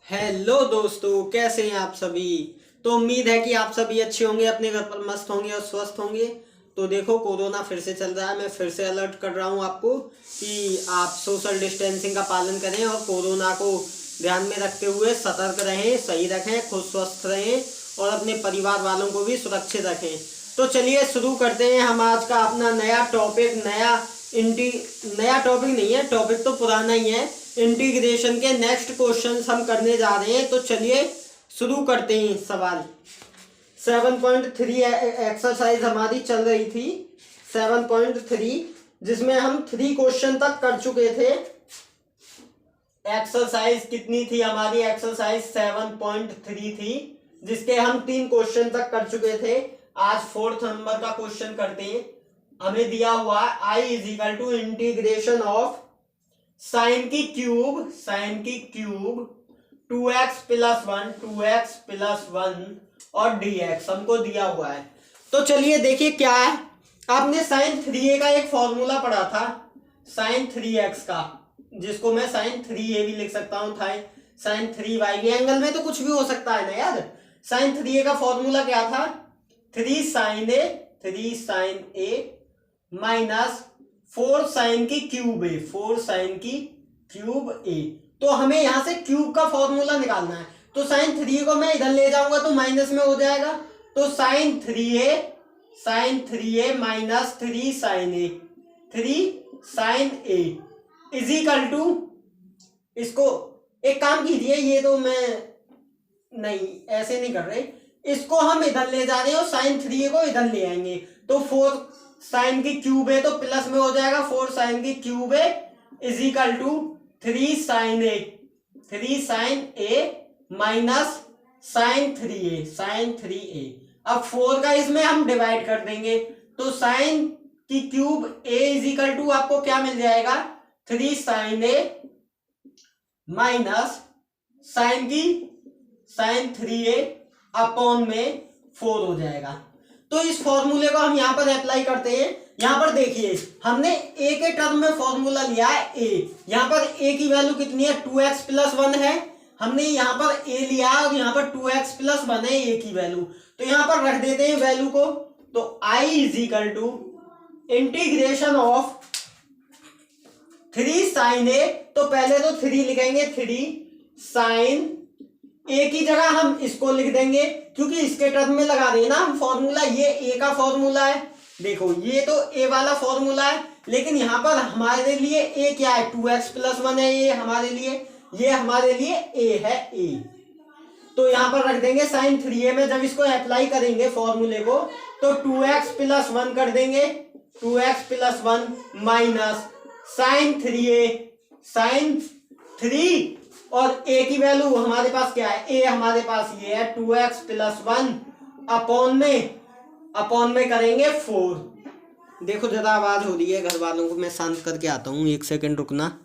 Hello दोस्तों, कैसे हैं आप सभी। तो उम्मीद है कि आप सभी अच्छे होंगे, अपने घर पर मस्त होंगे और स्वस्थ होंगे। तो देखो, कोरोना फिर से चल रहा है। मैं फिर से अलर्ट कर रहा हूँ आपको कि आप सोशल डिस्टेंसिंग का पालन करें और कोरोना को ध्यान में रखते हुए सतर्क रहें, सही रखें, खुद स्वस्थ रहें और अपने परिवार वालों को भी सुरक्षित रखें। तो चलिए शुरू करते हैं हम आज का अपना नया टॉपिक। नया टॉपिक नहीं है, टॉपिक तो पुराना ही है। इंटीग्रेशन के नेक्स्ट क्वेश्चंस हम करने जा रहे हैं। तो चलिए शुरू करते हैं। सवाल 7.3 एक्सरसाइज हमारी चल रही थी, 7.3, जिसमें हम 3 क्वेश्चन तक कर चुके थे। एक्सरसाइज कितनी थी हमारी? एक्सरसाइज 7.3 थी, जिसके हम 3 क्वेश्चन तक कर चुके थे। आज 4th नंबर का क्वेश्चन करते हैं। हमें दिया हुआ है I is equal to integration of sine की क्यूब 2x+1 और dx हमको दिया हुआ है। तो चलिए देखिए क्या है। आपने साइन 3a का एक फॉर्मूला पढ़ा था, साइन 3x का, जिसको मैं साइन 3a भी लिख सकता हूं था, साइन 3y भी। एंगल में तो कुछ भी हो सकता है ना यार। साइन 3a का फॉर्मूला क्या था? 3 साइन ए माइनस 4 साइन की क्यूब ए। तो हमें यहां से क्यूब का फॉर्मूला निकालना है। तो साइन 3 को मैं इधर ले जाऊंगा तो माइनस में हो जाएगा। तो sine 3a minus 3 sine a is equal to, इसको एक काम कीजिए, ये तो मैं नहीं, ऐसे नहीं कर रहे, इसको हम इधर ले जा रहे हैं और साइन 3a को इधर ले आएंगे। तो 4 साइन की क्यूब ए तो प्लस में हो जाएगा, 4 साइन की cube a is equal to 3 sine a minus sine 3a। अब 4 का इसमें हम डिवाइड कर देंगे। तो साइन की cube a is equal to आपको क्या मिल जाएगा? 3 sine a minus sine 3a upon में 4 हो जाएगा। तो इस फॉर्मूले को हम यहां पर अप्लाई करते हैं। यहां पर देखिए, हमने a के टर्म में फॉर्मूला लिया है a। यहां पर a की वैल्यू कितनी है? 2x+1 है। हमने यहां पर a लिया और यहां पर 2x+1 है a की वैल्यू। तो यहां पर रख देते हैं वैल्यू को। तो i is equal to integration of 3 sine A, तो पहले तो 3 लिखेंगे, 3 साइन ए की जगह हम इसको लिख देंगे, क्योंकि इसके टर्म में लगा रहे हैं ना हम फॉर्मूला। ये ए का फॉर्मूला है, देखो ये तो ए वाला फॉर्मूला है, लेकिन यहां पर हमारे लिए ए क्या है? 2x+1 है ये हमारे लिए, ये हमारे लिए ए है ए। तो यहां पर रख देंगे साइन 3a में। जब इसको अप्लाई करेंगे फॉर्मूले को, तो 2x+1 कर देंगे, 2x+1 minus sine 3a, sign 3 और a की वैल्यू हमारे पास क्या है? a हमारे पास ये है 2x+1 अपॉन में करेंगे 4। देखो जरा आवाज हो रही है घर वालों को, मैं शांत करके आता हूँ, 1 सेकंड रुकना।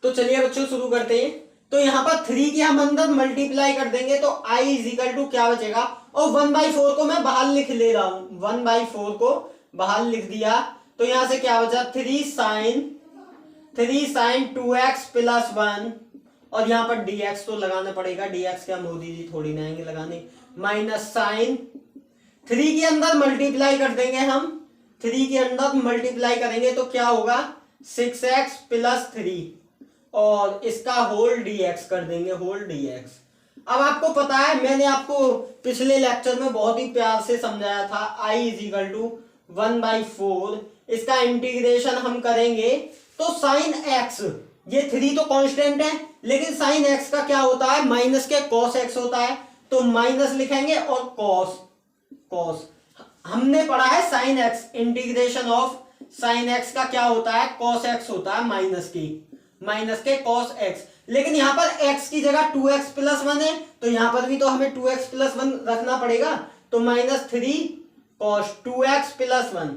तो चलिए बच्चों शुरू करते हैं। तो यहाँ पर 3 की हम अंदर मल्टीप्लाई कर देंगे, तो i इज इक्वल टू क्या बचेगा? और 1/4 को मैं बाहर लिख ले रहा हूं, 1/4 को बाहर लिख दिया। तो यहां से क्या बचा? 3 साइन 2x+1 और यहां पर dx तो लगाना पड़ेगा, dx क्या मोदी जी थोड़ी ना आएंगे लगाने, माइनस साइन 3 के अंदर मल्टीप्लाई कर देंगे हम, 3 के अंदर मल्टीप्लाई करेंगे तो क्या होगा? 6x+3 और इसका होल dx कर देंगे, होल dx। अब आपको पता है, मैंने आपको पिछले लेक्चर में बहुत ही प्यार से समझाया था, i इज इक्वल टू 1/4। इसका इंटीग्रेशन हम करेंगे तो साइन x, ये 3 तो कांस्टेंट है, लेकिन साइन x का क्या होता है? माइनस के cos x होता है। तो माइनस लिखेंगे और cos हमने पढ़ा है sine x, integration of sine x का क्या होता है? cos x होता है, माइनस के cos x। लेकिन यहां पर x की जगह 2x+1 है, तो यहां पर भी तो हमें 2x+1 रखना पड़ेगा। तो माइनस 3 cos 2x+1।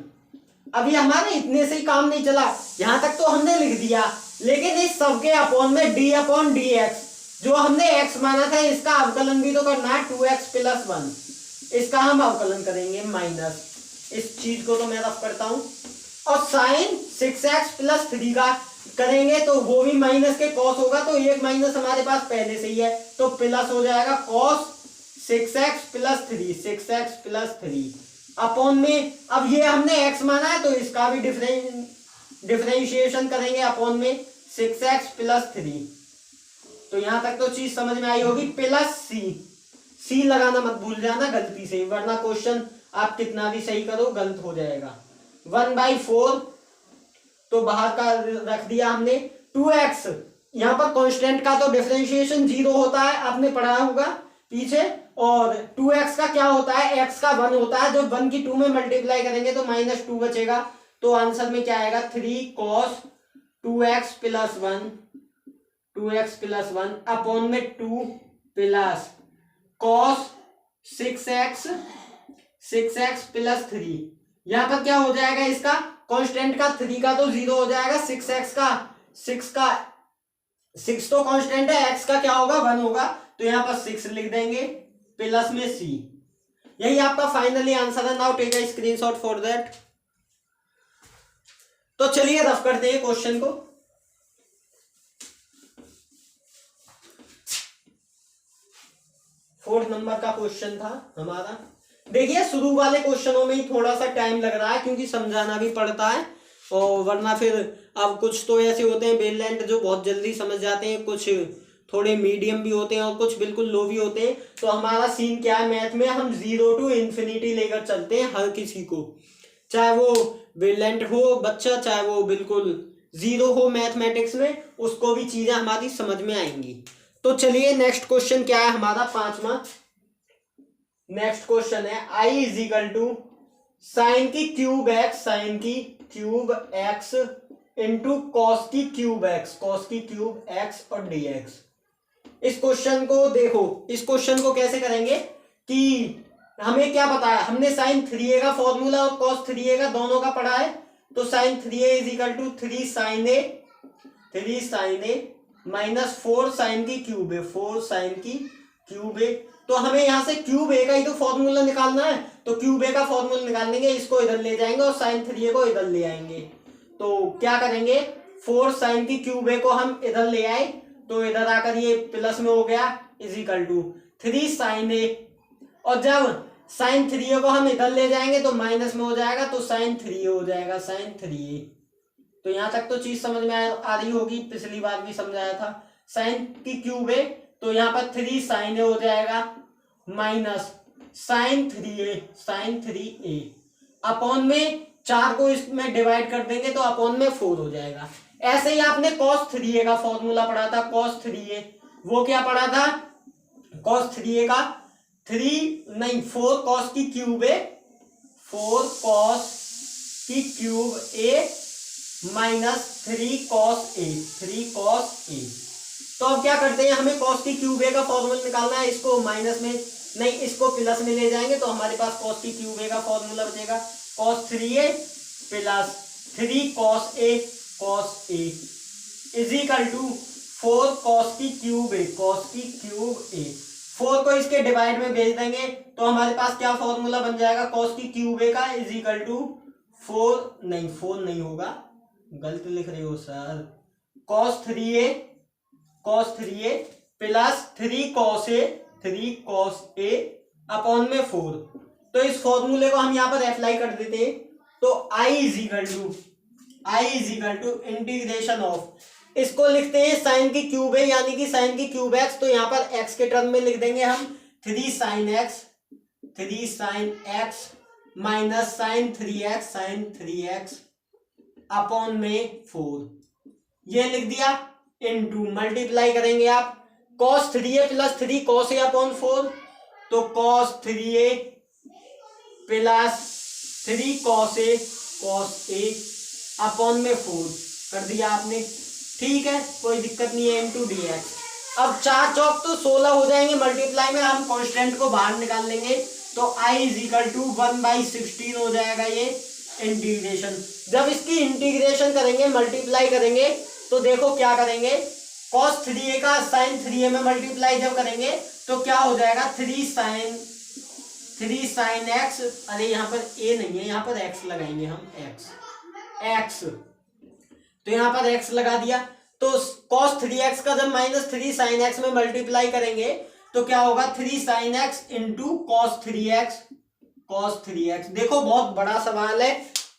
अभी हमारे इतने से ही काम नहीं चला, यहां तक तो हमने लिख दिया, लेकिन इस सब के अपॉन में d/dx, जो हमने x माना था, इसका अवकलन भी तो करना है, 2x+1। इसका हम अवकलन करेंगे माइनस, इस चीज को तो मैं रफ करता हूं। और साइन 6x+3 का करेंगे तो वो भी माइनस के कॉस होगा, तो एक माइनस हमारे पास पहले से ही है, तो प्लस हो जाएगा cos 6x plus 3, 6x plus 3 upon में, अब ये हमने x माना है तो इसका भी डिफरेंशिएशन करेंगे अपॉन में 6x प्लस 3। तो यहां तक तो चीज समझ में आई होगी। प्लस सी लगाना मत भूल जाना गलती से, वरना क्वेश्चन आप कितना भी सही करो गलत हो जाएगा। 1/4 तो बाहर का रख दिया हमने। 2x यहाँ पर कांस्टेंट का तो डिफरेंशिएशन 0 होता है, आपने पढ़ा होगा पीछे, और 2x का क्या होता है, x का 1 होता है, जब 1 की 2 में मल्टीप्लाई करेंगे तो -2 बचेगा, तो आंसर में क्या आएगा 3 cos 2x plus 1, 2x plus 1 upon में 2 प्लस cos 6x प्लस 3। यहां पर क्या हो जाएगा, इसका कांस्टेंट का 3 का तो 0 हो जाएगा, 6x का 6 तो कांस्टेंट है, x का क्या होगा 1 होगा, तो यहां पर 6 लिख देंगे प्लस में c। यही आपका फाइनली आंसर है। Now take a screenshot for that. तो चलिए रफ करते हैं क्वेश्चन को। फोर्थ नंबर का क्वेश्चन था हमारा। देखिए शुरू वाले क्वेश्चनों में ही थोड़ा सा टाइम लग रहा है, क्योंकि समझाना भी पड़ता है, और वरना फिर अब कुछ तो ऐसे होते हैं ब्रिलियंट जो बहुत जल्दी समझ जाते हैं, कुछ थोड़े मीडियम भी होते हैं और कुछ बिल्कुल लो भी होते हैं। तो हमारा सीन क्या है मैथ में, हम 0 to इन्फिनिटी लेकर चलते हैं हर किसी को, चाहे वो ब्रिलियंट हो बच्चा, चाहे वो बिल्कुल जीरो हो मैथमेटिक्स में, उसको भी चीजें हमारी समझ में आएंगी। तो चलिए नेक्स्ट क्वेश्चन क्या है हमारा, पांचवा नेक्स्ट क्वेश्चन है i is equal to sine की क्यूब एक्स, साइन की क्यूब एक्स इंटू कॉस की क्यूब एक्स, कॉस की क्यूब एक्स और dx। इस क्वेश्चन को देखो, इस क्वेश्चन को कैसे करेंगे कि हमें क्या पता है, हमने साइन 3a का फॉर्मूला और कॉस 3a का दोनों का पढ़ा है। तो sine 3a is equal to 3 sine a minus 4 sine की क्यूब ए, 4 साइन की क्यूब ए। तो हमें यहां से क्यूब ए का ही तो फॉर्मूला निकालना है, तो क्यूब ए का फॉर्मूला निकाल लेंगे, इसको इधर ले जाएंगे और साइन 3a को इधर ले आएंगे। तो क्या करेंगे, 4 साइन की क्यूब ए को हम इधर ले आए, तो इधर आकर ये प्लस में हो गया इज इक्वल टू 3 साइन ए, और जब साइन 3a को हम इधर ले जाएंगे तो माइनस में हो जाएगा, तो साइन 3a हो जाएगा, साइन 3a। तो यहां तक तो चीज समझ में आ रही होगी, पिछली बार भी समझाया था। साइन की क्यूब है तो यहाँ पर 3 साइन ए हो जाएगा माइनस साइन 3a अपॉन में 4 को इसमें डिवाइड कर देंगे तो अपॉन में 4 हो जाएगा। ऐसे ही आपने cos 3a का फॉर्मूला पढ़ा था, cos 3a वो क्या पढ़ा था, cos 3a का 4 cos की क्यूब है, 4 cos की cube a minus 3 cos a। तो अब क्या करते हैं, हमें cos की क्यूब a का फॉर्मूला निकालना है, इसको माइनस में नहीं इसको प्लस में ले जाएंगे तो हमारे पास cos की क्यूब a का फॉर्मूला बचेगा, cos 3a plus 3 cos a is equal to 4 cos की क्यूब a। 4 को इसके डिवाइड में भेज देंगे तो हमारे पास क्या फॉर्मूला बन जाएगा, cos की क्यूब a का इज इक्वल टू 4 नहीं होगा, गलत लिख रहे हो sir, cos 3a plus 3 cos a upon में 4। तो इस फॉर्मूले को हम यहां पर अप्लाई कर देते हैं, तो i is equal to integration of, इसको लिखते हैं साइन की क्यूब है यानी कि साइन की क्यूब एक्स, तो यहां पर x के टर्म में लिख देंगे हम 3 sine x minus sine 3x upon में 4, ये लिख दिया, इनटू मल्टीप्लाई करेंगे आप cos 3a plus 3 cos a upon 4, तो cos 3a plus 3 cos a upon में 4 कर दिया आपने, ठीक है कोई दिक्कत नहीं है, इनटू dx। अब 4 चौक तो 16 हो जाएंगे, मल्टीप्लाई में हम कांस्टेंट को बाहर निकाल लेंगे, तो i इज इक्वल टू 1/16 हो जाएगा ये इंटीग्रेशन। जब इसकी इंटीग्रेशन करेंगे मल्टीप्लाई करेंगे तो देखो क्या करेंगे, cos 3a का sin 3a में मल्टीप्लाई जब करेंगे तो क्या हो जाएगा 3 sin x, अरे यहाँ पर a नहीं है यहाँ पर x लगाएंगे हम, x। तो यहाँ पर x लगा दिया। तो cos 3x का जब -3 sin x में मल्टीप्लाई करेंगे तो क्या होगा, 3 sin x into cos 3x। देखो बहुत बड़ा सवाल है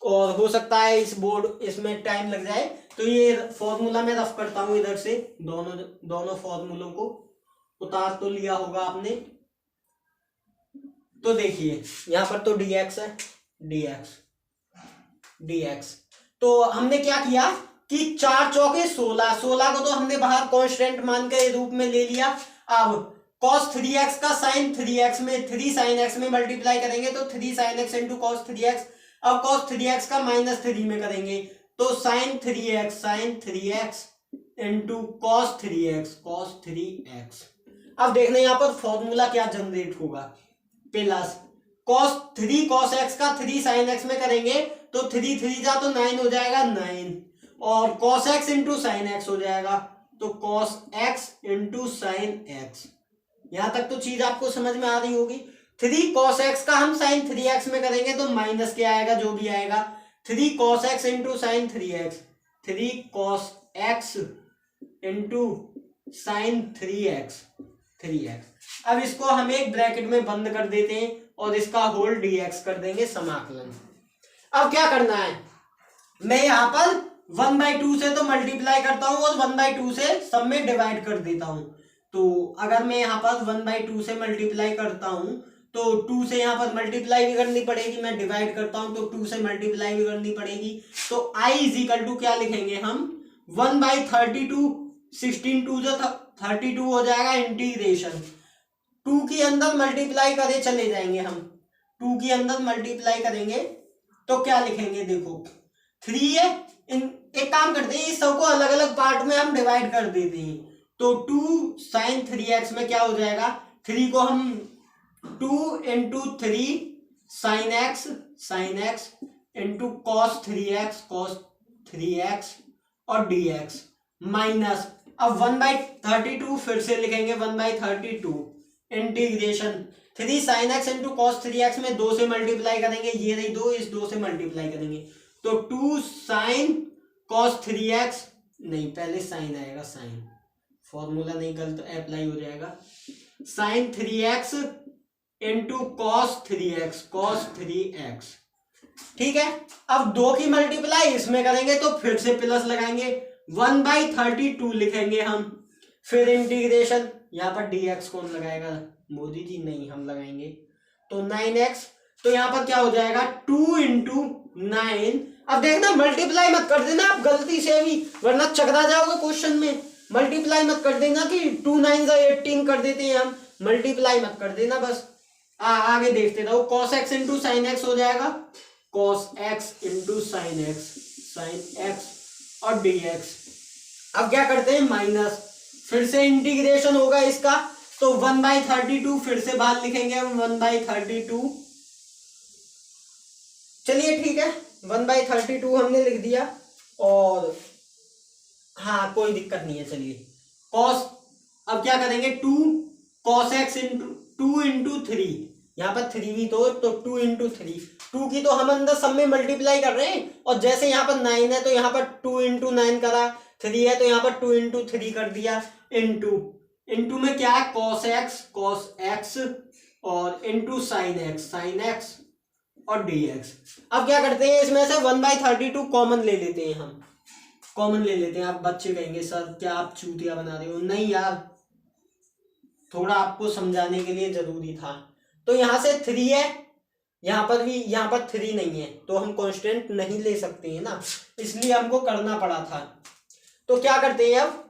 और हो सकता है इसमें टाइम लग जाए, तो ये फॉर्मूला मैं रफ करता हूं इधर से। दोनों फॉर्मूलों को उतार तो लिया होगा आपने। तो देखिए यहां पर तो dx है, dx। तो हमने क्या किया कि 4 चौके 16 को तो हमने बाहर कांस्टेंट मान के रूप में ले लिया। अब cos 3x का sin 3x में 3 sin x में मल्टीप्लाई करेंगे तो 3 sin x into cos 3x। अब cos 3x का -3 में करेंगे तो sin 3x into cos 3x। अब देखना यहाँ पर फॉर्मूला क्या जनरेट होगा, प्लस cos x का 3 sin x में करेंगे तो 3 जा तो 9 हो जाएगा 9, और cos x into sine x हो जाएगा तो cos x into sine x. यहां तक तो चीज आपको समझ में आ रही होगी। 3 cos x का हम sin 3x में करेंगे तो माइनस क्या आएगा, जो भी आएगा 3 cos x into sine 3x, 3 cos x into sine 3x। अब इसको हम एक ब्रैकेट में बंद कर देते हैं और इसका होल dx कर देंगे समाकलन। अब क्या करना है, मैं यहां पर 1/2 से तो मल्टीप्लाई करता हूं और 1/2 से सब में डिवाइड कर देता हूं। तो अगर मैं यहाँ पर 1/2 से मल्टीप्लाई करता हूं तो 2 से यहाँ पर मल्टीप्लाई भी करनी पड़ेगी, मैं डिवाइड करता हूं तो 2 से मल्टीप्लाई भी करनी पड़ेगी। तो i इजिकल टू क्या लिखेंगे हम, 1/32, 16 2 जो 32 हो जाएगा, इंटीग्रेशन 2 के अंदर मल्टीप्लाई करे चले जाएंगे हम, 2 के अंदर मल्टीप्लाई करेंगे तो क्या लिखेंगे, देखो 3 है, एक काम करते हैं इस सबको अलग अलग पार्ट में हम डिवाइड कर देते हैं। तो 2 sin 3x में क्या हो जाएगा, 3 को हम 2 into 3 sin x into cos 3x और dx माइनस, अब 1/32 फिर से लिखेंगे 1/32 integration 3 sin x into cos 3x में 2 से मल्टीप्लाई करेंगे, ये रही 2, इस 2 से मल्टीप्लाई करेंगे तो 2 sin cos 3x, नहीं पहले साइन आएगा, साइन फॉर्मूला नहीं गलत अप्लाई हो जाएगा, sin 3x into cos 3x। ठीक है, अब 2 की मल्टीप्लाई इसमें करेंगे तो फिर से प्लस लगाएंगे, 1/32 लिखेंगे हम, फिर इंटीग्रेशन, यहाँ पर dx कौन लगाएगा, मोदी जी नहीं हम लगाएंगे, तो 9x। तो यहाँ पर क्या हो जाएगा 2 इंटू 9। अब देखना मल्टीप्लाई मत कर देना आप गलती से भी, वरना चकरा जाओगे क्वेश्चन में। मल्टीप्लाई मत कर देना कि 2 9 18 कर देते हैं हम, मल्टीप्लाई मत कर देना बस। आगे देखते रहो, cos x into sine x हो जाएगा, cos x into sine x और dx। अब क्या करते हैं माइनस, फिर से इंटीग्रेशन होगा इसका, तो 1/32 फिर से बाहर लिखेंगे हम 1/32। चलिए ठीक है, 1/32 हमने लिख दिया और हाँ कोई दिक्कत नहीं है। चलिए cos, अब क्या करेंगे 2 cos x इंटू 2 इंटू 3, यहाँ पर 3 भी तो 2 इंटू 3, 2 की तो हम अंदर सब में मल्टीप्लाई कर रहे हैं, और जैसे यहाँ पर 9 है तो यहाँ पर 2 इंटू 9 करा, 3 है तो यहाँ पर 2 इंटू 3 कर दिया, इंटू में क्या है cos x और इंटू साइन एक्स और dx। अब क्या करते हैं इसमें से 1/32 कॉमन ले लेते हैं, हम कॉमन ले लेते हैं। आप बच्चे कहेंगे सर क्या आप चूतिया बना रहे हो, नहीं यार थोड़ा आपको समझाने के लिए जरूरी था। तो यहां से 3 है, यहाँ पर भी, यहाँ पर 3 नहीं है तो हम कांस्टेंट नहीं ले सकते हैं ना, इसलिए हमको करना पड़ा था। तो क्या करते हैं अब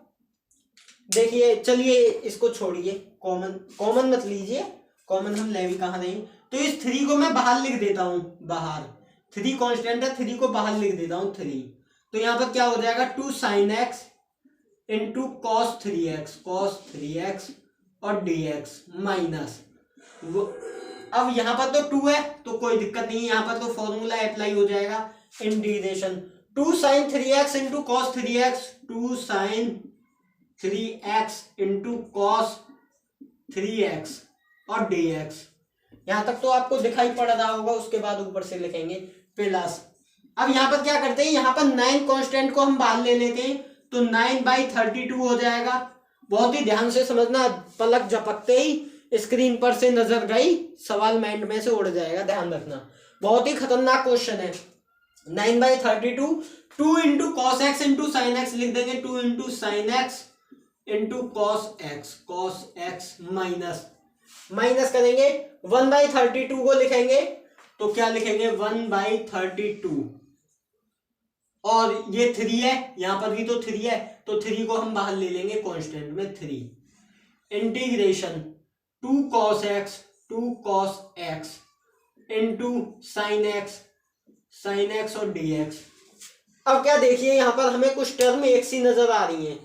देखिए, चलिए इसको छोड़िए, कॉमन मत लीजिए, कॉमन हम ले भी कहाँ रहे। तो इस 3 को मैं बाहर लिख देता हूं, बाहर 3 कांस्टेंट है, 3 को बाहर लिख देता हूं 3। तो यहाँ पर क्या हो जाएगा 2 sin x into cos 3x और dx माइनस, अब यहाँ पर तो 2 है तो कोई दिक्कत नहीं है, यहाँ पर तो फॉर्मूला अप्लाई हो जाएगा, integration 2 sin 3x into cos 3x, 2 sin 3x into cos 3x और dx। यहां तक तो आपको दिखाई पड़ रहा होगा, उसके बाद ऊपर से लिखेंगे प्लस अब यहाँ पर क्या करते हैं, यहाँ पर 9 कांस्टेंट को हम बाहर ले लेते हैं, तो 9/32 हो जाएगा। बहुत ही ध्यान से समझना, पलक झपकते ही स्क्रीन पर से नजर गई, सवाल माइंड में से उड़ जाएगा, ध्यान रखना। बहुत ही खतरनाक क्वेश्चन है। 9/32, 2 into cos x into sine x लिख देंगे, 2 into sine x into cos x minus करेंगे 1/32 को लिखेंगे, तो क्या लिखेंगे 1/32, और ये 3 है, यहां पर भी तो 3 है, तो 3 को हम बाहर ले लेंगे कांस्टेंट में 3, integration 2 cos x into sine x और dx। अब क्या देखिए, यहां पर हमें कुछ टर्म एक सी नजर आ रही हैं,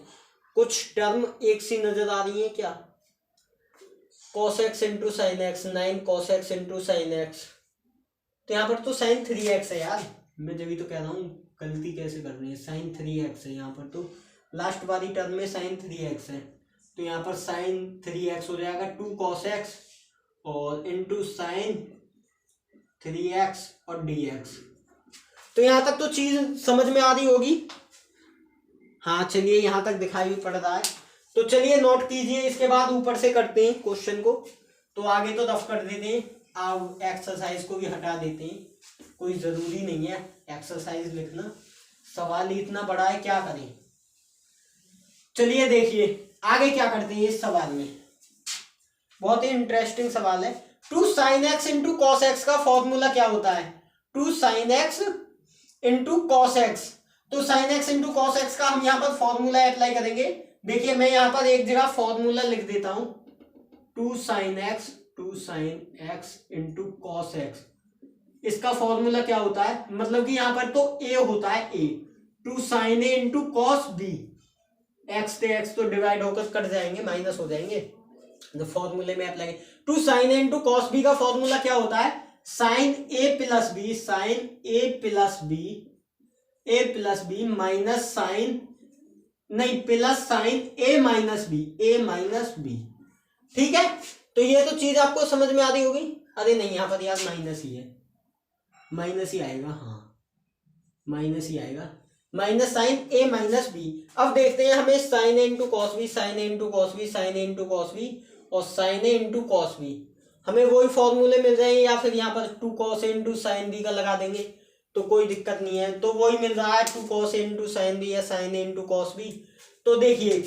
क्या cos x into sine x, 9 cos x into sine x, तो यहाँ पर तो साइन 3x है यार, मैं जब भी तो कह रहा हूँ गलती कैसे कर रही है, साइन 3x है यहाँ पर, तो लास्ट वाली टर्म में साइन 3x है, तो यहाँ पर साइन 3x हो जाएगा 2 cos x और इंटू साइन 3x और dx। तो यहाँ तक तो चीज समझ में आ रही होगी। हाँ चलिए, यहाँ तक दिखाई भी पड़ रहा है, तो चलिए नोट कीजिए, इसके बाद ऊपर से करते हैं क्वेश्चन को, तो आगे तो रफ कर देते हैं, अब एक्सरसाइज को भी हटा देते हैं, कोई जरूरी नहीं है एक्सरसाइज लिखना, सवाल ही इतना बड़ा है, क्या करें। चलिए देखिए आगे क्या करते हैं इस सवाल में, बहुत ही इंटरेस्टिंग सवाल है। 2 sin x into cos x का फॉर्मूला क्या होता है, 2 sin x into cos x, तो sin x into cos x का हम यहाँ पर फॉर्मूला अप्लाई करेंगे। देखिए मैं यहाँ पर एक जगह फॉर्मूला लिख देता हूं, 2 sin x into cos x, इसका फॉर्मूला क्या होता है, मतलब कि यहाँ पर तो a होता है, a 2 sin a into cos b, X से एक्स तो डिवाइड होकर कट जाएंगे, माइनस हो जाएंगे, तो फॉर्मूले में apply 2 sin a into cos b का फॉर्मूला क्या होता है, sine a plus B minus sine, नहीं plus sine a minus B, ठीक है। तो ये तो चीज आपको समझ में आ रही होगी, अरे नहीं यहाँ पर यार माइनस ही है, माइनस ही आएगा, हाँ माइनस ही आएगा, minus sine a minus B. अब देखते हैं हमें sine a into cos B, sine a into cos B, sine a into cos B और sine a into cos B, हमें वही फॉर्मूले मिल रहे हैं, या फिर यहाँ पर 2 cos a into sine b का लगा देंगे तो कोई दिक्कत नहीं है, तो वही मिल रहा है 2 cos a into sine B या sine a into cos B. तो देखिए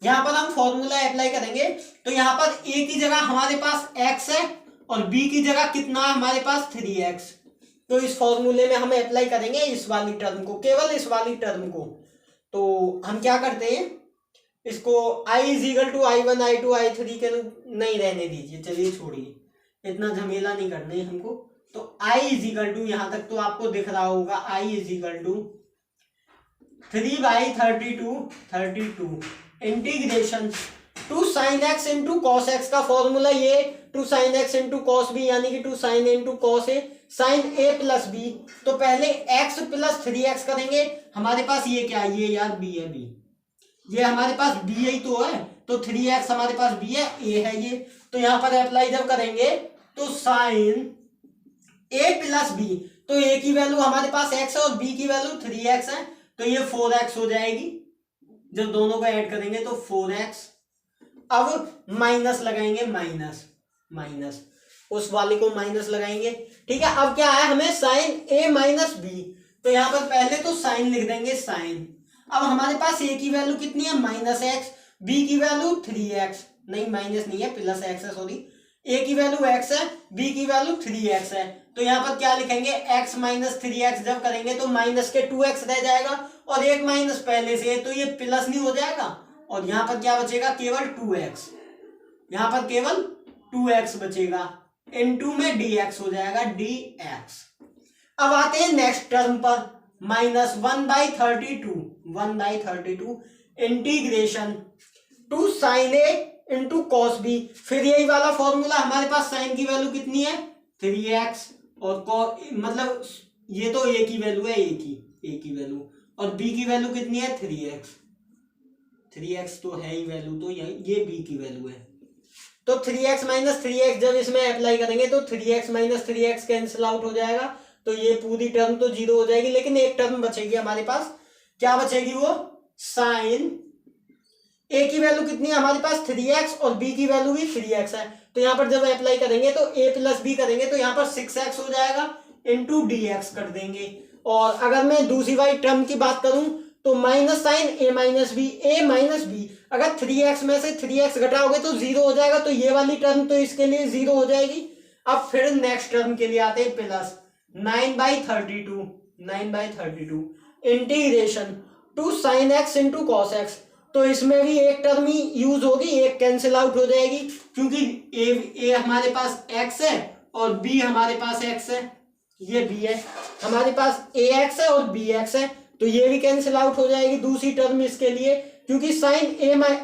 यहाँ पर हम फॉर्मूला अप्लाई करेंगे, तो यहाँ पर a की जगह हमारे पास x है और b की जगह कितना है हमारे पास 3x, तो इस फॉर्मूले में हम अप्लाई करेंगे इस वाली टर्म को, केवल इस वाली टर्म को। तो हम क्या करते हैं, इसको i is equal to i1 i2 i3 के नहीं रहने दीजिए, चलिए छोड़िए, इतना झमेला नहीं करना है हमको। तो i इजिकल टू, यहां तक तो आपको दिख रहा होगा, i is equal to 3/32 integration 2 sin x into cos x का फॉर्मूला ये 2 sin x into cos b, यानी कि 2 sin a into cos a sine a plus b. तो पहले x प्लस 3x करेंगे, हमारे पास ये क्या है, ये यार b है, b ये हमारे पास b ही तो है, तो 3x हमारे पास b है, a है ये, तो यहाँ पर अप्लाई जब करेंगे तो साइन a प्लस बी, तो a की वैल्यू हमारे पास x है और b की वैल्यू 3x है, तो ये 4x हो जाएगी, जब दोनों को ऐड करेंगे तो 4x। अब माइनस लगाएंगे, माइनस उस वाले को माइनस लगाएंगे, ठीक है। अब क्या है हमें साइन a माइनस बी, तो यहाँ पर पहले तो साइन लिख देंगे, साइन। अब हमारे पास a की वैल्यू कितनी है -x, b की वैल्यू 3x, नहीं माइनस नहीं है प्लस x है, सॉरी, a की वैल्यू x है, b की वैल्यू 3x है, तो यहाँ पर क्या लिखेंगे x माइनस 3x, जब करेंगे तो माइनस के 2x रह जाएगा और एक माइनस पहले से, तो ये प्लस नहीं हो जाएगा, और यहाँ पर क्या बचेगा, केवल 2x, यहाँ पर केवल 2x बचेगा, इनटू में dx हो जाएगा, dx। अब आते हैं नेक्स्ट टर्म पर, minus 1/32 integration 2 sin a into cos b, फिर यही वाला फॉर्मूला, हमारे पास साइन की वैल्यू कितनी है 3x, और मतलब ये तो a की वैल्यू है, a की वैल्यू, और b की वैल्यू कितनी है 3x तो है ही वैल्यू, तो ये b की वैल्यू है, तो 3x माइनस 3x जब इसमें अप्लाई करेंगे तो 3x minus 3x cancel out हो जाएगा, तो ये पूरी टर्म तो 0 हो जाएगी, लेकिन एक टर्म बचेगी हमारे पास। क्या बचेगी वो? साइन ए की वैल्यू कितनी है हमारे पास? 3x और b की वैल्यू भी 3x है। तो यहाँ पर जब अप्लाई करेंगे तो a प्लस बी करेंगे तो यहाँ पर 6x हो जाएगा, इंटू dx कर देंगे। और अगर मैं दूसरी वाली टर्म की बात करूं तो minus sine a minus b, a minus b, अगर 3x में से 3x घटाओगे तो 0 हो जाएगा, तो ये वाली टर्म तो इसके लिए 0 हो जाएगी। अब फिर नेक्स्ट टर्म के लिए आते हैं, plus 9/32, 9/32 integration two sine x into cos x. तो इसमें भी एक टर्म ही यूज होगी, एक कैंसिल आउट हो जाएगी, क्योंकि ए हमारे पास x है और b हमारे पास x है, ये b है हमारे पास, ax है और bx है, तो ये भी कैंसिल आउट हो जाएगी दूसरी टर्म इसके लिए, क्योंकि साइन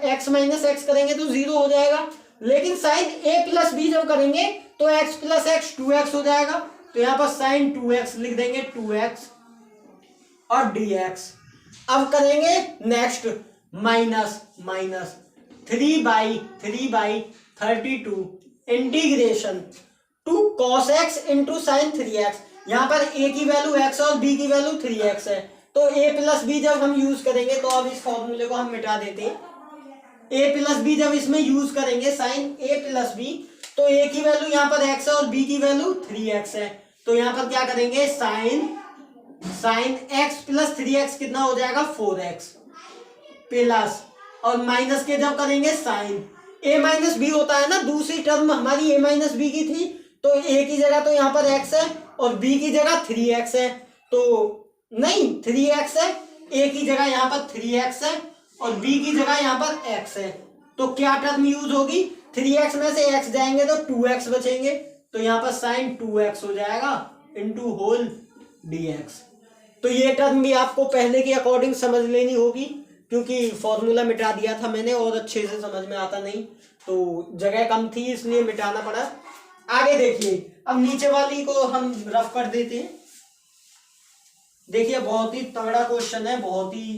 x माइनस एक्स करेंगे तो 0 हो जाएगा, लेकिन साइन a प्लस बी जब करेंगे तो x प्लस एक्स 2x हो जाएगा। तो यहाँ पर साइन 2x लिख देंगे, 2x और dx। अब करेंगे next, minus 3/32 integration two cos x into sine 3x। यहाँ पर a की वैल्यू x और b की वैल्यू 3x है, तो a प्लस बी जब हम यूज करेंगे, तो अब इस फॉर्मूले को हम मिटा देते हैं। a प्लस बी जब इसमें यूज करेंगे, साइन a प्लस बी, तो a की वैल्यू यहाँ पर x है और b की वैल्यू 3x है, तो यहाँ पर क्या करेंगे, साइन x प्लस 3x कितना हो जाएगा, 4x प्लस, और माइनस के जब करेंगे साइन a माइनस बी होता है ना, दूसरी टर्म हमारी a माइनस बी की थी, तो a की जगह तो यहाँ पर x है और b की जगह 3x है, तो नहीं 3x है, a की जगह यहाँ पर 3x है और b की जगह यहाँ पर x है, तो क्या टर्म यूज होगी, 3x में से x जाएंगे तो 2x बचेंगे, तो यहाँ पर साइन 2x हो जाएगा इंटू होल dx। तो ये टर्म भी आपको पहले के अकॉर्डिंग समझ लेनी होगी, क्योंकि फॉर्मूला मिटा दिया था मैंने और अच्छे से समझ में आता नहीं, तो जगह कम थी इसलिए मिटाना पड़ा। आगे देखिए, अब नीचे वाली को हम रफ कर देते हैं। देखिए बहुत ही तगड़ा क्वेश्चन है, बहुत ही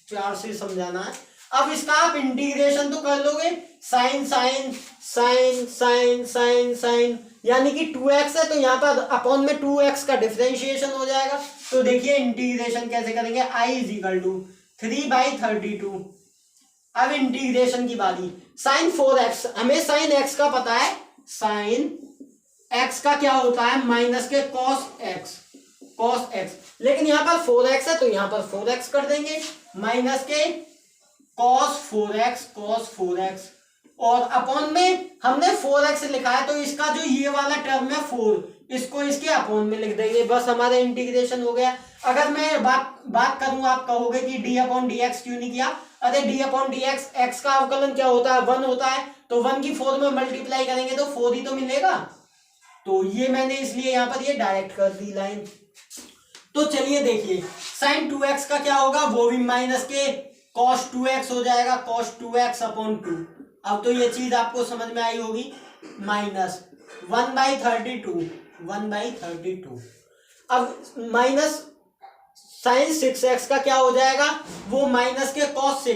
प्यार से समझाना है। अब इसका आप इंटीग्रेशन तो कर लोगे, sine sine sine sine sine sine, यानी कि 2x है तो यहाँ पर अपॉन में 2x का डिफरेंशिएशन हो जाएगा। तो देखिए इंटीग्रेशन कैसे करेंगे, i इज इक्वल टू 3/32। अब इंटीग्रेशन की बारी, साइन 4x, हमें साइन x का पता है, साइन x का क्या होता है, माइनस के cos x, लेकिन यहाँ पर 4x है तो यहाँ पर 4x कर देंगे, माइनस के cos 4x, और अपॉन में हमने 4x लिखा है, तो इसका जो ये वाला टर्म है 4, इसको इसके अपॉन में लिख देंगे, बस हमारा इंटीग्रेशन हो गया। अगर मैं बात करूं, आप कहोगे कि d/dx क्यों नहीं किया, अरे d/dx x का अवकलन क्या होता है, 1 होता है, तो 1 की 4 में मल्टीप्लाई करेंगे तो 4 ही तो मिलेगा, तो ये मैंने इसलिए यहाँ पर ये डायरेक्ट कर दी लाइन। तो चलिए देखिए, साइन 2x का क्या होगा, वो भी माइनस के cos 2x हो जाएगा, cos 2x अपॉन 2। अब तो ये चीज आपको समझ में आई होगी, माइनस 1/32। अब माइनस साइन 6x का क्या हो जाएगा, वो माइनस के cos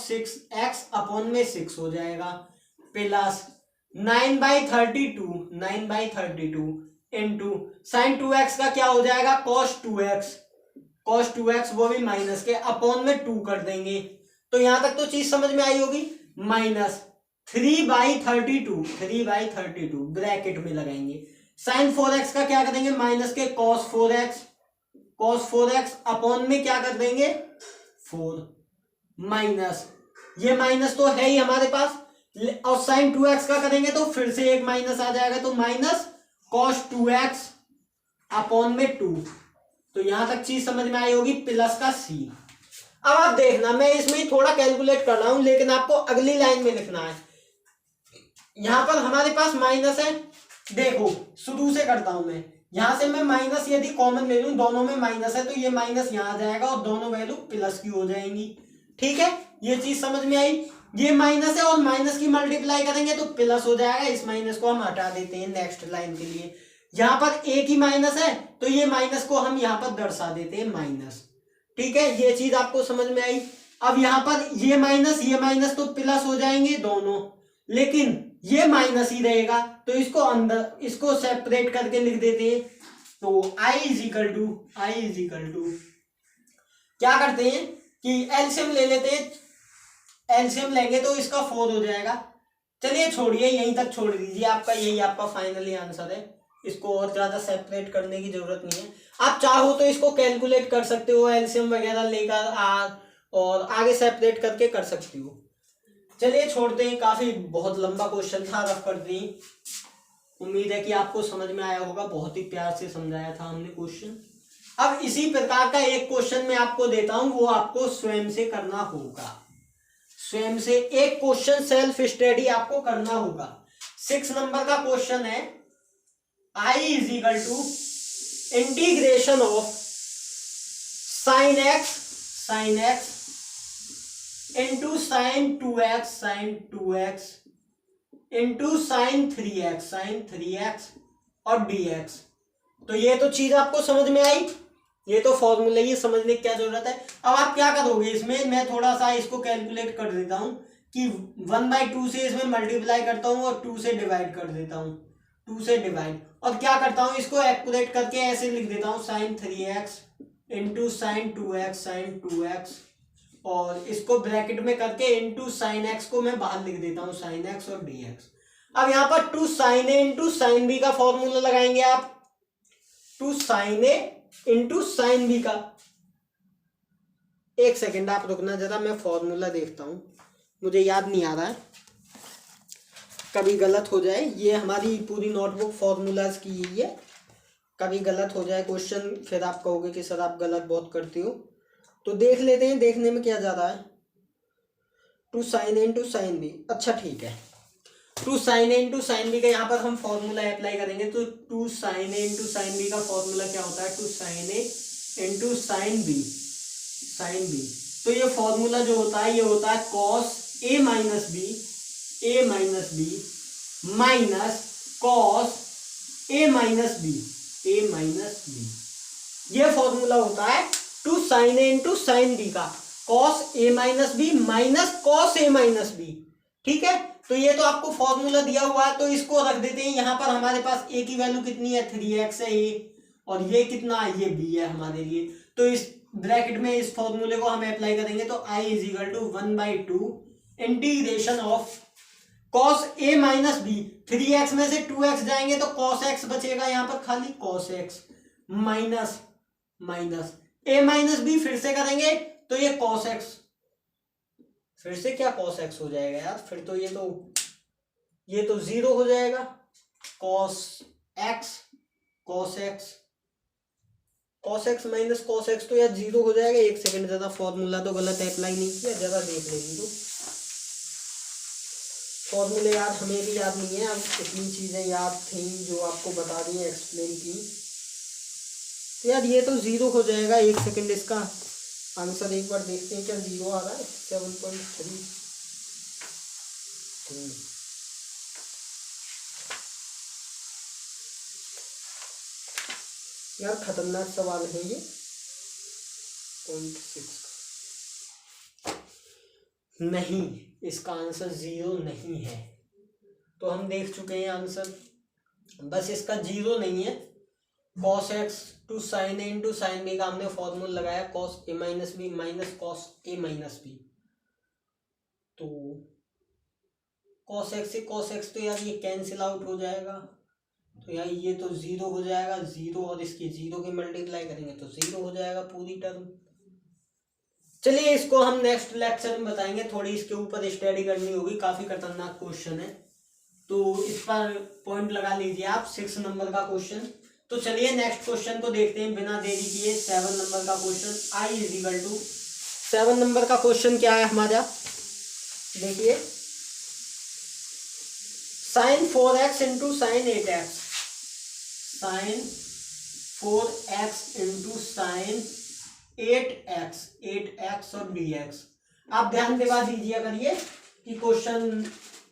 6x अपॉन में 6 हो जाएगा, प्लस 9/32 इंटू साइन 2x का क्या हो जाएगा, cos 2x, वो भी माइनस के अपॉन में 2 कर देंगे। तो यहां तक तो चीज समझ में आई होगी, माइनस 3/32 ब्रैकेट में लगाएंगे, साइन 4x का क्या करेंगे, माइनस के cos 4x अपॉन में क्या कर देंगे 4, माइनस, ये माइनस तो है ही हमारे पास, और साइन 2x का करेंगे तो फिर से एक माइनस आ जाएगा, तो माइनस cos 2x अपॉन में 2। तो यहां तक चीज समझ में आई होगी, प्लस का c। अब आप देखना, मैं इसमें थोड़ा कैलकुलेट कर रहा हूं, लेकिन आपको अगली लाइन में लिखना है। यहां पर हमारे पास माइनस है, देखो शुरू से करता हूं मैं, यहां से मैं माइनस यदि कॉमन ले लूं, दोनों में माइनस है तो ये माइनस यहां आ जाएगा और दोनों वैल्यू प्लस की हो जाएंगी। ठीक है, ये चीज समझ में आई, ये माइनस है और माइनस की मल्टीप्लाई करेंगे तो प्लस हो जाएगा, इस माइनस को हम हटा देते हैं नेक्स्ट लाइन के लिए। यहाँ पर एक ही माइनस है तो ये माइनस को हम यहाँ पर दर्शा देते हैं माइनस। ठीक है, ये चीज आपको समझ में आई। अब यहाँ पर ये माइनस तो प्लस हो जाएंगे दोनों, लेकिन ये माइनस ही रहेगा, तो इसको अंदर, इसको सेपरेट करके लिख देते हैं, तो आई इज इक्वल टू क्या करते हैं कि एलसीएम ले लेते हैं, एलसीएम लेंगे तो इसका 4 हो जाएगा। चलिए छोड़िए, यहीं तक छोड़ दीजिए, आपका यही आपका फाइनली आंसर है। इसको और ज्यादा सेपरेट करने की जरूरत नहीं है। आप चाहो तो इसको कैलकुलेट कर सकते हो, एलसीएम वगैरह लेकर और आगे सेपरेट करके कर सकती हो। चलिए छोड़ते हैं, काफी बहुत लंबा क्वेश्चन था, रफ कर दी। उम्मीद है कि आपको समझ में आया होगा, बहुत ही प्यार से समझाया था हमने क्वेश्चन। अब इसी प्रकार का एक क्वेश्चन मैं आपको देता हूं, वो आपको स्वयं से करना होगा। स्वयं से एक क्वेश्चन सेल्फ स्टडी आपको करना होगा। 6 नंबर का क्वेश्चन है, I is equal to integration of sine x into sine 2x into sine 3x और dx। तो ये तो चीज आपको समझ में आई, ये तो फॉर्मूला, ये समझने की क्या जरूरत है। अब आप क्या करोगे इसमें, मैं थोड़ा सा इसको कैलकुलेट कर देता हूं कि 1/2 से इसमें मल्टीप्लाई करता हूं और 2 से डिवाइड कर देता हूं, 2 से डिवाइड, और क्या करता हूं इसको एक्यूरेट करके ऐसे लिख देता हूं sign 3x into sine 2x और इसको ब्रैकेट में करके इंटू साइन x को मैं बाहर लिख देता हूं साइन x और dx। अब यहां पर 2 sin a into sign b का फॉर्मूला लगाएंगे आप, 2 sin a into sign b का। एक सेकेंड आप रुकना जरा, मैं फॉर्मूला देखता हूं, मुझे याद नहीं आ रहा है, कभी गलत हो जाए। ये हमारी पूरी नोटबुक फॉर्मूलाज की यही है, कभी गलत हो जाए क्वेश्चन फिर आप कहोगे कि सर आप गलत बहुत करते हो। तो देख लेते हैं, देखने में क्या जा रहा है। 2 sin a into sine b, अच्छा ठीक है, 2 sin a into sine b का यहाँ पर हम फॉर्मूला अप्लाई करेंगे। तो 2 sin a into sine b का फॉर्मूला क्या होता है, 2 sin a into sine b. तो ये फॉर्मूला जो होता है, ये होता है cos a minus b minus cos a minus b. ये फॉर्मूला होता है 2 sin a into sine b का, cos a minus b minus cos a minus B. ठीक है, तो ये तो आपको फॉर्मूला दिया हुआ है, तो इसको रख देते हैं। यहाँ पर हमारे पास a की वैल्यू कितनी है, 3x है a, और ये कितना है, ये b है हमारे लिए। तो इस ब्रैकेट में इस फॉर्मूले को हम अप्लाई करेंगे, तो i is equal to 1/2 integration of cos a minus b. 3x में से 2x जाएंगे तो cos x बचेगा, यहाँ पर खाली cos x minus a minus b, फिर से करेंगे तो ये cos x, फिर से क्या cos x हो जाएगा यार, फिर तो ये तो 0 हो जाएगा। cos x minus cos x तो यार 0 हो जाएगा। एक सेकंड, ज्यादा फॉर्मूला तो गलत अप्लाई नहीं किया, ज्यादा देख लेंगे तो फॉर्मूले यार हमें भी याद नहीं है। अब कितनी चीजें याद थी जो आपको बता दी है, एक्सप्लेन की, तो यार ये तो 0 हो जाएगा। एक सेकंड, इसका आंसर एक बार देखते हैं क्या 0 आ रहा है, 7.3। यार खतरनाक सवाल है ये, 0.6 नहीं, इसका आंसर 0 नहीं है। तो हम देख चुके हैं आंसर, बस इसका 0 नहीं है। cos x 2 sin a into sine b का हमने फॉर्मूला लगाया, cos a minus b minus cos a minus b. तो cos x से cos x तो यार ये कैंसिल आउट हो जाएगा, तो यार ये तो 0 हो जाएगा, 0 और इसके 0 के मल्टीप्लाई करेंगे तो 0 हो जाएगा पूरी टर्म। चलिए इसको हम नेक्स्ट लेक्चर में बताएंगे, थोड़ी इसके ऊपर स्टडी करनी होगी, काफी खतरनाक क्वेश्चन है, तो इस पर पॉइंट लगा लीजिए आप। 6 नंबर का क्वेश्चन। तो चलिए नेक्स्ट क्वेश्चन को देखते हैं बिना देरी किए। 7 नंबर का question, I is equal to 7 number का क्वेश्चन क्या है हमारा, देखिए, sine 4x into sine 8x, sine 4x into sine 8x और dx। आप ध्यान दिवा दीजिए करिए कि क्वेश्चन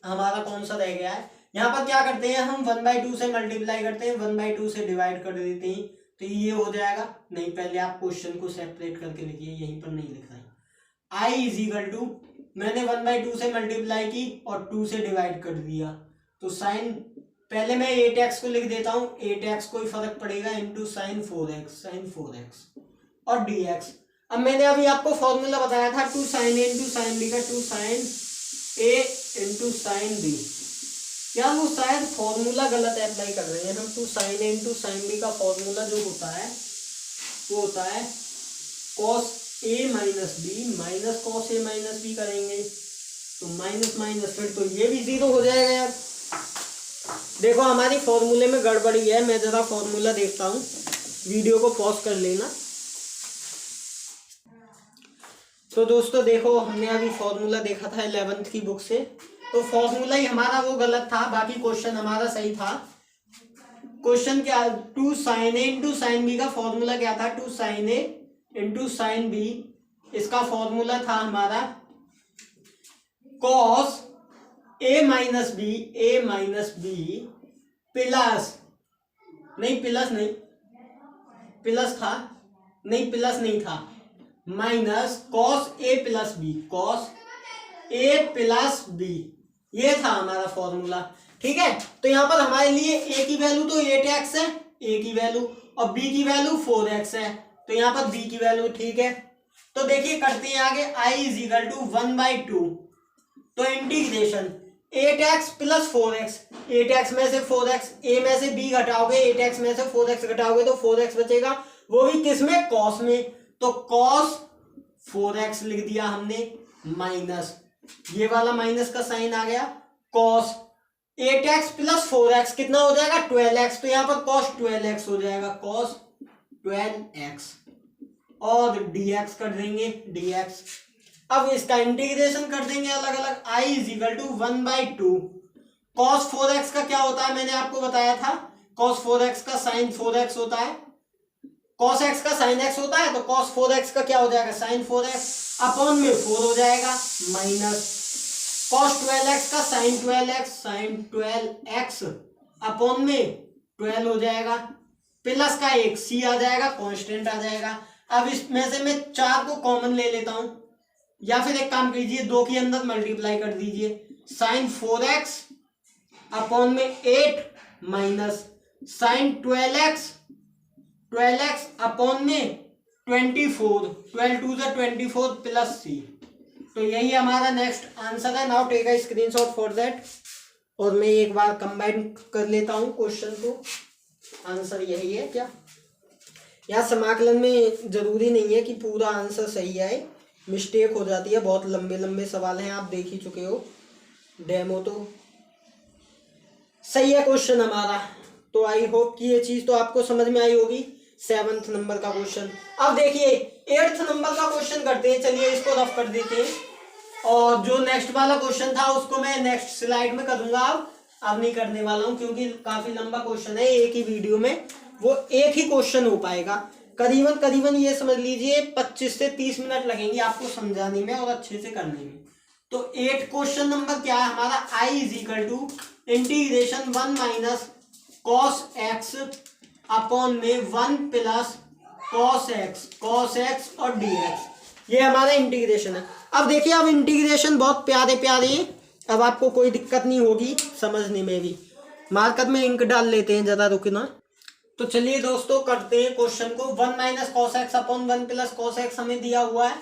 हमारा कौन सा रह गया है। यहाँ पर क्या करते हैं हम, 1/2 से मल्टीप्लाई करते हैं, 1/2 से डिवाइड कर देते हैं, तो ये हो जाएगा। नहीं, पहले आप क्वेश्चन को सेपरेट करके लिखिए, यहीं पर नहीं लिख रहे हैं। आई इज इक्वल टू, मैंने 1/2 से मल्टीप्लाई की और 2 से डिवाइड कर दिया, तो साइन पहले मैं 8x को लिख देता हूं, 8x कोई फर्क पड़ेगा इंटू साइन 4x और dx। अब मैंने अभी आपको फॉर्मूला बताया था 2 sin a into sine b का, 2 sin a into sine b. यार वो शायद फॉर्मूला गलत अप्लाई कर रहे हैं हम। 2 sin a into sine b का फॉर्मूला जो होता है वो होता है cos a minus b minus cos a minus b करेंगे तो माइनस माइनस, फिर तो ये भी 0 हो जाएगा यार। देखो हमारी फॉर्मूले में गड़बड़ी है, मैं जरा फॉर्मूला देखता हूँ, वीडियो को पॉज कर लेना। तो दोस्तों देखो हमने अभी फॉर्मूला देखा था 11th की बुक से, तो फॉर्मूला ही हमारा वो गलत था, बाकी क्वेश्चन हमारा सही था। क्वेश्चन क्या, 2 sin a into sine b का फॉर्मूला क्या था, 2 sin a into sine b. इसका फॉर्मूला था हमारा cos a minus b plus नहीं था minus cos a plus b, ये था हमारा फॉर्मूला। ठीक है, तो यहाँ पर हमारे लिए a की वैल्यू तो 8x है, a की वैल्यू, और b की वैल्यू 4x है, तो यहाँ पर b की वैल्यू ठीक है। तो देखिए करते हैं आगे, i इज इक्वल टू 1/2, तो integration 8x plus 4x, 8x में से 4x, a में से b घटाओगे, 8x में से 4x घटाओगे तो 4x बचेगा, वो भी किस में, cos में, तो cos 4x लिख दिया हमने, माइनस ये वाला माइनस का साइन आ गया, cos 8x प्लस 4x कितना हो जाएगा 12x, तो यहाँ पर cos 12x हो जाएगा, cos 12x, और dx कर देंगे dx। अब इसका इंटीग्रेशन कर देंगे अलग अलग, i is equal to 1/2, cos 4x का क्या होता है मैंने आपको बताया था, cos 4x का sin 4x होता है, cos x का sin x होता है, तो cos 4x का क्या हो जाएगा sin 4x, अपॉन में 4 हो जाएगा, माइनस cos 12x का sin 12x अपॉन में 12 हो जाएगा, प्लस का एक c आ जाएगा, कांस्टेंट आ जाएगा। अब इसमें से मैं 4 को कॉमन ले लेता हूं, या फिर एक काम कीजिए 2 के अंदर मल्टीप्लाई कर दीजिए, sin 4x अपॉन में 8 माइनस sin 12x अपॉन में 24, 12 टू द 24 प्लस c, तो यही हमारा नेक्स्ट आंसर है। Now take a screenshot for that, और मैं एक बार कंबाइन कर लेता हूं क्वेश्चन को, आंसर यही है क्या। यहाँ समाकलन में जरूरी नहीं है कि पूरा आंसर सही आए, मिस्टेक हो जाती है, बहुत लंबे लंबे सवाल हैं, आप देख ही चुके हो डेमो, तो सही है क्वेश्चन हमारा। तो आई होप कि ये चीज तो आपको समझ में आई होगी। 7th नंबर का क्वेश्चन, अब देखिए 8th नंबर का क्वेश्चन करते हैं, चलिए इसको रफ कर देते हैं, और जो नेक्स्ट वाला क्वेश्चन था उसको मैं नेक्स्ट स्लाइड में करूंगा, अब नहीं करने वाला हूं क्योंकि काफी लंबा क्वेश्चन है, एक ही वीडियो में वो एक ही क्वेश्चन हो पाएगा, करीबन ये समझ लीजिए 25 से 30 मिनट लगेंगे आपको समझाने में और अच्छे से करने में। तो 8 क्वेश्चन नंबर क्या है हमारा, i is equal to integration 1 minus cos x upon में 1 प्लस cos x और dx, ये हमारा इंटीग्रेशन है। अब देखिए अब इंटीग्रेशन बहुत प्यारे हैं, अब आपको कोई दिक्कत नहीं होगी समझने में भी। मार्कर में इंक डाल लेते हैं, जरा रुकना। तो चलिए दोस्तों करते हैं क्वेश्चन को। 1 minus cos x upon 1 plus cos x हमें दिया हुआ है,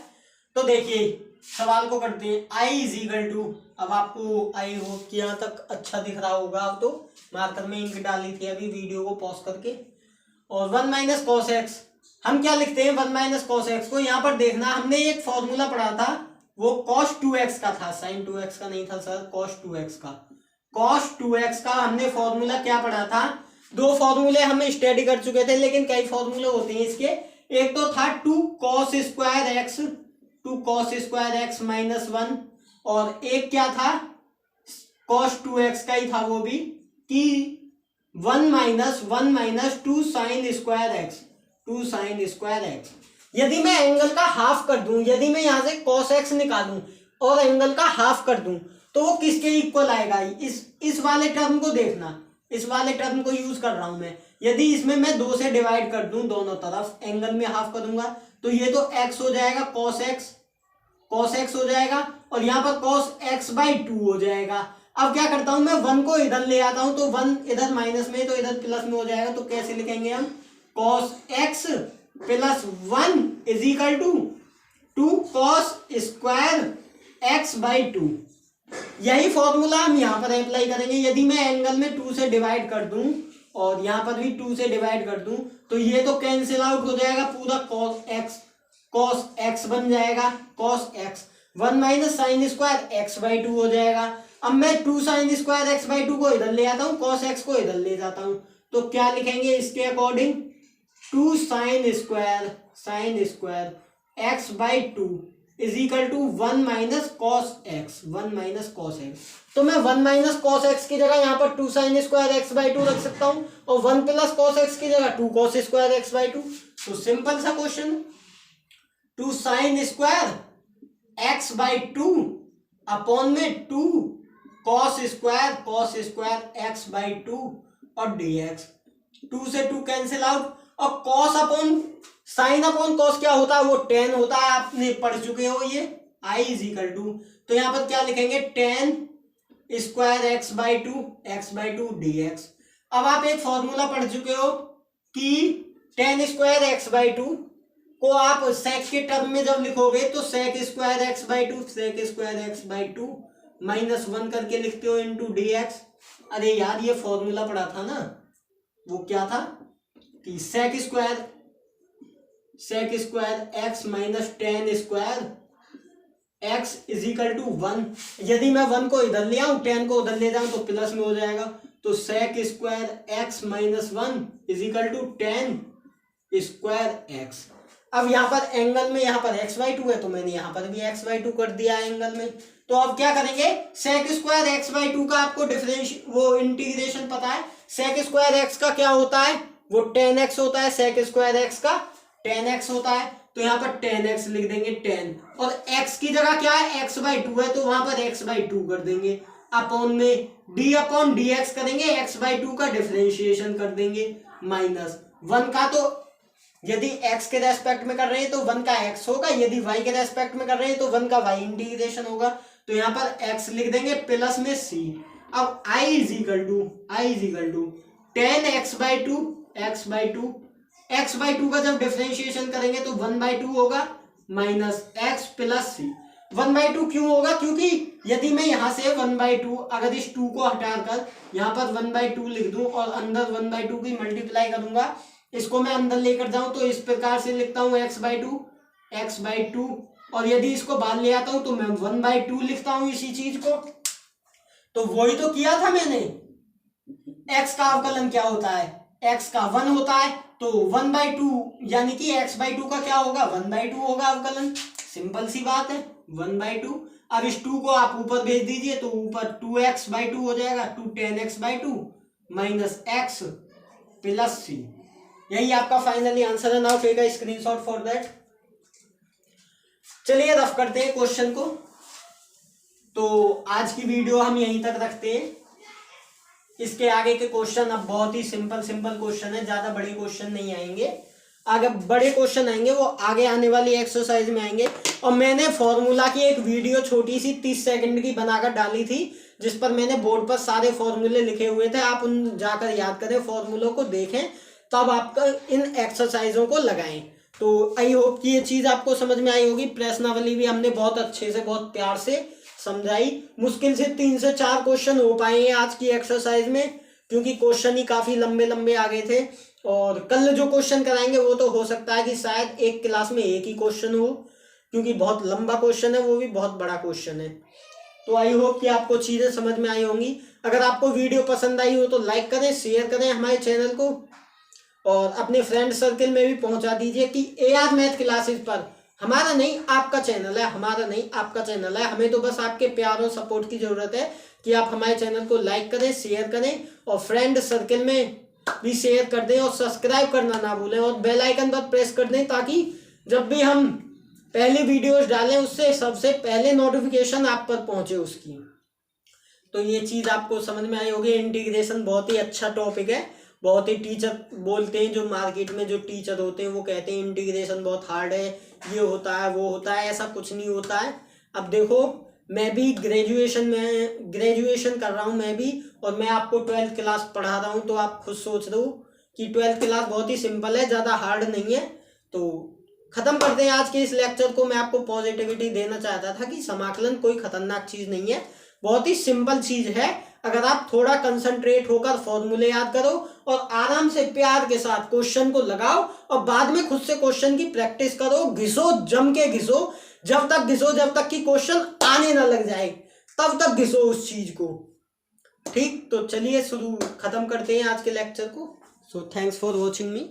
तो देखिए सवाल को करते हैं। i इज इक्वल टू, अब आपको आई होप कि यहाँ तक अच्छा दिख रहा होगा, अब तो मार्कर में इंक डाली थी अभी वीडियो को पॉज करके, और 1 माइनस cos x हम क्या लिखते हैं, 1 माइनस cos x को यहाँ पर देखना, हमने एक फॉर्मूला पढ़ा था वो cos 2x का था, sin 2x का नहीं था सर, cos 2x का। cos 2x का हमने फॉर्मूला क्या पढ़ा था, 2 फॉर्मूले हम स्टडी कर चुके थे, लेकिन कई फॉर्मूले होते हैं इसके। एक तो था 2 cos स्क्वायर x माइनस 1, और एक क्या था cos 2x का ही था वो भी, कि 1 माइनस 2 sin स्क्वायर x। यदि मैं एंगल का हाफ कर दूं, यदि मैं यहां से cos x निकालूं और एंगल का हाफ कर दूं, तो वो किसके इक्वल आएगा, इस वाले टर्म को देखना, इस वाले टर्म को यूज कर रहा हूं मैं। यदि इसमें मैं 2 से डिवाइड कर दूं दोनों तरफ, एंगल में हाफ करूंगा, तो ये तो x हो जाएगा, cos x हो जाएगा, और यहाँ पर cos x/2 हो जाएगा। अब क्या करता हूं मैं, 1 को इधर ले आता हूं, तो 1 इधर माइनस में तो इधर प्लस में हो जाएगा। तो कैसे लिखेंगे हम, cos x प्लस 1 is equal to 2 cos square x by 2। यही फॉर्मूला हम यहाँ पर अप्लाई करेंगे। यदि मैं एंगल में 2 से डिवाइड कर दूं और यहाँ पर भी 2 से डिवाइड कर दूं तो ये तो कैंसिल आउट हो जाएगा, पूरा cos x बन जाएगा, cos x 1 minus sign square x by 2 हो जाएगा। अब मैं 2 साइन स्क्वायर x बाई 2 को इधर ले आता हूँ, cos x को इधर ले जाता हूँ, तो क्या लिखेंगे इसके according, 2 sine square x by 2 is equal to 1 minus cos x, 1 minus cos x. तो मैं 1 माइनस कॉस एक्स की जगह यहाँ पर 2 साइन स्क्वायर एक्स बाई 2 रख सकता हूँ और 1 प्लस कॉस एक्स की जगह 2 कॉस स्क्वायर एक्स बाई 2। तो सिंपल सा question, 2 sine square x by 2 upon में 2 कॉस स्क्वायर एक्स बाई 2 और dx, 2 से 2 कैंसिल आउट। और cos upon sine upon cos क्या होता है, वो टेन होता है, आपने पढ़ चुके हो ये, आई इज इक्वल टू। तो यहां पर क्या लिखेंगे, tan square x by two d x. अब आप एक फॉर्मूला पढ़ चुके हो कि tan square x by two को आप सेक के टर्म में जब लिखोगे तो sec square x by two minus 1 करके लिखते हो इंटू डी एक्स। अरे यार ये फॉर्मूला पढ़ा था ना, वो क्या था कि sec square x minus ten square x is equal to 1। यदि मैं 1 को इधर ले आऊं, 10 को उधर ले जाऊं तो प्लस में हो जाएगा। तो sec square x minus 1 is equal to 10 square x. अब यहाँ पर एंगल में यहाँ पर एक्स बाई 2 है तो मैंने यहाँ पर भी एक्स बाई 2 कर दिया एंगल में। तो अब क्या करेंगे, सेक स्क्वायर एक्स बाई 2 का आपको वो इंटीग्रेशन पता है। सेक स्क्वायर एक्स का क्या होता है, वो 10x होता है, सेक स्क्वायर एक्स का 10x होता है। तो यहाँ पर 10x लिख देंगे 10, और x की जगह क्या है, x बाई 2 है तो वहां पर x बाई 2 कर देंगे, अपॉन में d अपॉन डी एक्स करेंगे, x बाई 2 का डिफरेंशिएशन कर देंगे, माइनस 1 का। तो यदि x के रेस्पेक्ट में कर रहे हैं तो 1 का x होगा, यदि y के रेस्पेक्ट में कर रहे हैं तो 1 का y इंटीग्रेशन होगा। तो यहाँ पर x लिख देंगे प्लस में c। अब i is equal to 10x by 2 का जब डिफरेंशिएशन करेंगे तो 1 बाई 2 होगा minus x plus c. 1 by 2 क्यों होगा, क्योंकि यदि मैं यहाँ से 1 बाई 2 अगर इस 2 को हटाकर यहाँ पर 1 बाई 2 लिख दूं और अंदर 1 बाई 2 की मल्टीप्लाई करूंगा, इसको मैं अंदर लेकर जाऊं तो इस प्रकार से लिखता हूँ x बाई 2, और यदि इसको बाहर ले आता हूं तो मैं 1 बाई 2 लिखता हूं इसी चीज को। तो वही तो किया था मैंने, x का अवकलन क्या होता है, x का 1 होता है, तो 1 बाई 2 यानी कि x बाई 2 का क्या होगा, 1 बाई 2 होगा अवकलन। सिंपल सी बात है, 1 बाई 2। अब इस 2 को आप ऊपर भेज दीजिए तो ऊपर 2x बाई 2 हो जाएगा, 10x by 2 minus x plus C. यही आपका फाइनली आंसर है। Now take a screenshot for that. चलिए रफ करते हैं क्वेश्चन को। तो आज की वीडियो हम यहीं तक रखते हैं। इसके आगे के क्वेश्चन अब बहुत ही सिंपल क्वेश्चन है, ज्यादा बड़े क्वेश्चन नहीं आएंगे। आगे बड़े क्वेश्चन आएंगे वो आगे आने वाली एक्सरसाइज में आएंगे। और मैंने फॉर्मूला की एक वीडियो छोटी सी 30 सेकंड की बनाकर डाली थी, जिस पर मैंने बोर्ड पर सारे फॉर्मूले लिखे हुए थे। आप उन जाकर याद करें, फॉर्मूलों को देखें, तब आपका इन एक्सरसाइजों को लगाएं। तो आई होप कि ये चीज आपको समझ में आई होगी। प्रश्नावली भी हमने बहुत अच्छे से, बहुत प्यार से समझाई। मुश्किल से 3 से 4 क्वेश्चन हो पाए हैं आज की एक्सरसाइज में, क्योंकि क्वेश्चन ही काफी लंबे आ गए थे। और कल जो क्वेश्चन कराएंगे वो तो हो सकता है कि शायद एक क्लास में एक ही क्वेश्चन हो, क्योंकि बहुत लंबा क्वेश्चन है, वो भी बहुत बड़ा क्वेश्चन है। तो आई होप कि आपको चीजें समझ में आई होंगी। अगर आपको वीडियो पसंद आई हो तो लाइक करें, शेयर करें हमारे चैनल को, और अपने फ्रेंड सर्कल में भी पहुंचा दीजिए कि AR मैथ क्लासेस पर हमारा नहीं आपका चैनल है, हमारा नहीं आपका चैनल है। हमें तो बस आपके प्यार और सपोर्ट की जरूरत है कि आप हमारे चैनल को लाइक करें, शेयर करें, और फ्रेंड सर्कल में भी शेयर कर दें, और सब्सक्राइब करना ना भूलें, और बेल आइकन पर प्रेस कर दें, ताकि जब भी हम पहले वीडियोस डालें उससे सबसे पहले नोटिफिकेशन आप पर पहुंचे उसकी। तो ये चीज आपको समझ में आई होगी। इंटीग्रेशन बहुत ही अच्छा टॉपिक है। बहुत ही टीचर बोलते हैं, जो मार्केट में जो टीचर होते हैं वो कहते हैं इंटीग्रेशन बहुत हार्ड है, ये होता है वो होता है। ऐसा कुछ नहीं होता है। अब देखो, मैं भी ग्रेजुएशन कर रहा हूँ मैं भी, और मैं आपको 12th क्लास पढ़ा रहा हूँ, तो आप खुद सोच रहे हो कि 12th क्लास बहुत ही सिंपल है, ज़्यादा हार्ड नहीं है। तो खत्म करते हैं आज के इस लेक्चर को। मैं आपको पॉजिटिविटी देना चाहता था कि समाकलन कोई खतरनाक चीज नहीं है, बहुत ही सिंपल चीज है। अगर आप थोड़ा कंसंट्रेट होकर फॉर्मूले याद करो और आराम से प्यार के साथ क्वेश्चन को लगाओ और बाद में खुद से क्वेश्चन की प्रैक्टिस करो, घिसो, जम के घिसो, जब तक घिसो जब तक कि क्वेश्चन आने ना लग जाए, तब तक घिसो उस चीज को। ठीक, तो चलिए शुरू खत्म करते हैं आज के लेक्चर को। So thanks for watching me.